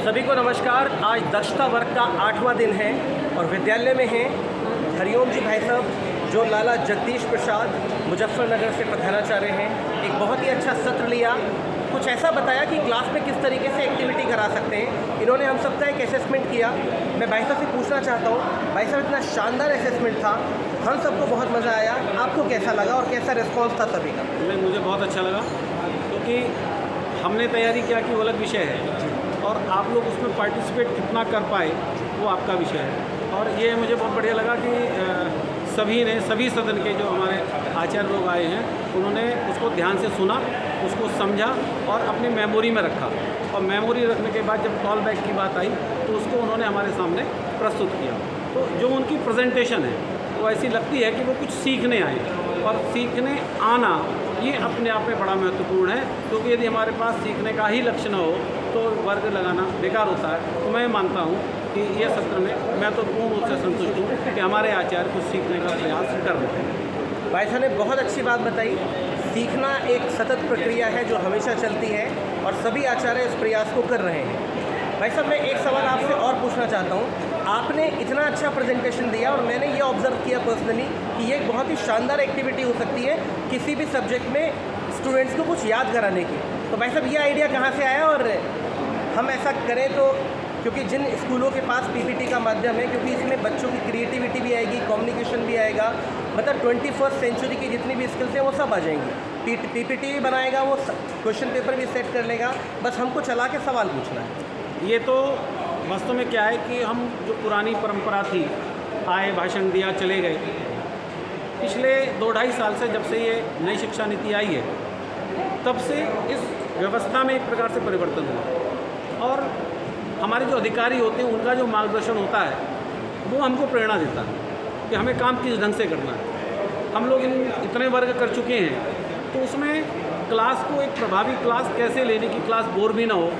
सभी को नमस्कार। आज दक्षता वर्ग का 8वां दिन है और विद्यालय में हैं हरिओम जी भाई साहब जो लाला जगदीश प्रसाद मुजफ्फरनगर से प्रधानाचार्य हैं। एक बहुत ही अच्छा सत्र लिया, कुछ ऐसा बताया कि क्लास में किस तरीके से एक्टिविटी करा सकते हैं। इन्होंने हम सबका एक असेसमेंट किया। मैं भाई साहब से पूछना चाहता हूँ, भाई साहब इतना शानदार असेसमेंट था, हम सबको बहुत मज़ा आया, आपको कैसा लगा और कैसा रिस्पॉन्स था सभी का? मुझे बहुत अच्छा लगा क्योंकि हमने तैयारी क्या की वो अलग विषय है और आप लोग उसमें पार्टिसिपेट कितना कर पाए वो आपका विषय है। और ये मुझे बहुत बढ़िया लगा कि सभी सदन के जो हमारे आचार्य लोग आए हैं उन्होंने उसको ध्यान से सुना, उसको समझा और अपनी मेमोरी में रखा। और मेमोरी रखने के बाद जब कॉल बैक की बात आई तो उसको उन्होंने हमारे सामने प्रस्तुत किया। तो जो उनकी प्रेजेंटेशन है वो ऐसी लगती है कि वो कुछ सीखने आए, और सीखने आना ये अपने आप में बड़ा महत्वपूर्ण है, क्योंकि यदि हमारे पास सीखने का ही लक्ष्य न हो तो वर्ग लगाना बेकार होता है। तो मैं मानता हूँ कि ये सत्र में मैं तो पूर्ण रूप से संतुष्ट हूँ कि हमारे आचार्य कुछ सीखने का प्रयास कर रहे हैं। भाई साहब ने बहुत अच्छी बात बताई। सीखना एक सतत प्रक्रिया है जो हमेशा चलती है और सभी आचार्य इस प्रयास को कर रहे हैं। भाई साहब मैं एक सवाल आपसे और पूछना चाहता हूँ। आपने इतना अच्छा प्रेजेंटेशन दिया और मैंने ये ऑब्ज़र्व किया पर्सनली कि ये एक बहुत ही शानदार एक्टिविटी हो सकती है किसी भी सब्जेक्ट में स्टूडेंट्स को कुछ याद कराने की। तो भाई साहब ये आइडिया कहाँ से आया और हम ऐसा करें तो, क्योंकि जिन स्कूलों के पास पीपीटी का माध्यम है, क्योंकि इसमें बच्चों की क्रिएटिविटी भी आएगी, कम्युनिकेशन भी आएगा, मतलब 21st सेंचुरी की जितनी भी स्किल्स हैं वो सब आ जाएंगी। पीपीटी भी बनाएगा, वो क्वेश्चन पेपर भी सेट कर लेगा, बस हमको चला के सवाल पूछना है। ये तो वास्तव में क्या है कि हम जो पुरानी परंपरा थी, आए भाषण दिया चले गए, पिछले 2-2.5 साल से जब से ये नई शिक्षा नीति आई है तब से इस व्यवस्था में एक प्रकार से परिवर्तन हुआ और हमारे जो अधिकारी होते हैं उनका जो मार्गदर्शन होता है वो हमको प्रेरणा देता है कि हमें काम किस ढंग से करना है। हम लोग इतने वर्ग कर चुके हैं तो उसमें क्लास को एक प्रभावी क्लास कैसे लेने की, क्लास बोर भी ना हो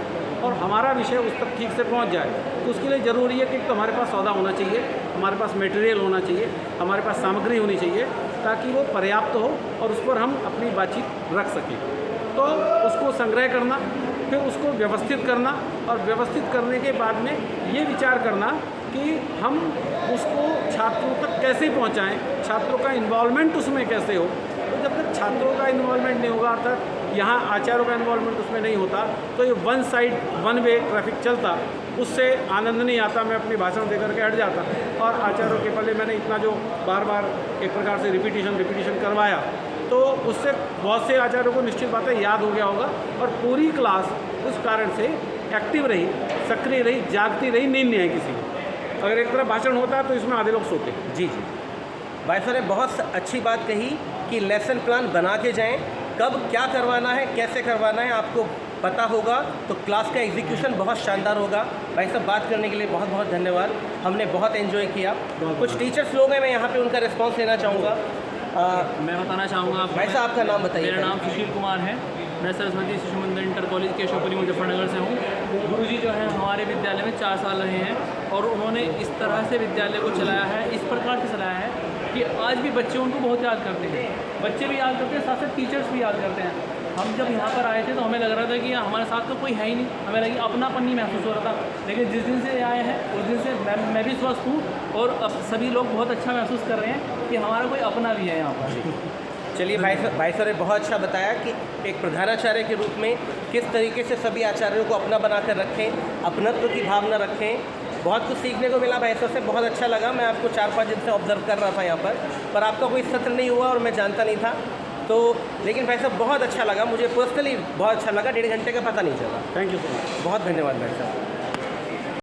और हमारा विषय उस तक ठीक से पहुंच जाए। तो उसके लिए ज़रूरी है कि तो हमारे पास सौदा होना चाहिए, हमारे पास मटेरियल होना चाहिए, हमारे पास सामग्री होनी चाहिए ताकि वो पर्याप्त हो और उस पर हम अपनी बातचीत रख सकें। तो उसको संग्रह करना, फिर उसको व्यवस्थित करना और व्यवस्थित करने के बाद में ये विचार करना कि हम उसको छात्रों तक कैसे पहुंचाएं, छात्रों का इन्वॉल्वमेंट उसमें कैसे हो। तो जब तक छात्रों का इन्वॉल्वमेंट नहीं होगा, अर्थात यहाँ आचार्यों का इन्वॉल्वमेंट उसमें नहीं होता, तो ये one side one way traffic चलता, उससे आनंद नहीं आता। मैं अपनी भाषण देकर के हट जाता और आचार्यों के पहले मैंने इतना जो बार बार एक प्रकार से रिपीटिशन करवाया तो उससे बहुत से आचार्यों को निश्चित बात है याद हो गया होगा और पूरी क्लास उस कारण से एक्टिव रही, सक्रिय रही, जागती रही, नींद नहीं आई किसी को। अगर एक तरफ भाषण होता तो इसमें आधे लोग सोते। जी भाई साहब ने बहुत अच्छी बात कही कि लेसन प्लान बना के जाएं, कब क्या करवाना है, कैसे करवाना है आपको पता होगा तो क्लास का एग्जीक्यूशन बहुत शानदार होगा। भाई साहब बात करने के लिए बहुत बहुत धन्यवाद, हमने बहुत एंजॉय किया। कुछ टीचर्स लोग हैं, मैं यहाँ पे उनका रिस्पॉन्स लेना चाहूँगा। मैं बताना चाहूँगा आपको। भाई साहब आपका नाम बताइए। मेरा नाम सुशील कुमार है, मैं सरस्वती शिशु मंदिर इंटर कॉलेज केशवपुरी मुजफ्फरनगर से हूँ। गुरुजी जो है हमारे विद्यालय में 4 साल रहे हैं और उन्होंने इस तरह से विद्यालय को चलाया है, इस प्रकार से चलाया है कि आज भी बच्चे उनको बहुत याद करते हैं, बच्चे भी याद करते हैं, साथ साथ टीचर्स भी याद करते हैं। हम जब यहाँ पर आए थे तो हमें लग रहा था कि हमारे साथ तो कोई है ही नहीं, हमें लगी अपनापन नहीं महसूस हो रहा था। लेकिन जिस दिन से आए हैं उस दिन से मैं भी स्वस्थ हूँ और अब सभी लोग बहुत अच्छा महसूस कर रहे हैं कि हमारा कोई अपना भी है यहाँ पर। चलिए भाई साहब ने बहुत अच्छा बताया कि एक प्रधानाचार्य के रूप में किस तरीके से सभी आचार्यों को अपना बनाकर रखें, अपनत्व की भावना रखें। बहुत कुछ सीखने को मिला भाई साहब से, बहुत अच्छा लगा। मैं आपको 4-5 दिन से ऑब्जर्व कर रहा था यहाँ पर आपका कोई सत्र नहीं हुआ और मैं जानता नहीं था तो, लेकिन भाई साहब बहुत अच्छा लगा, मुझे पर्सनली बहुत अच्छा लगा। 1.5 घंटे का पता नहीं चला। थैंक यू सो मच, बहुत धन्यवाद भाई साहब।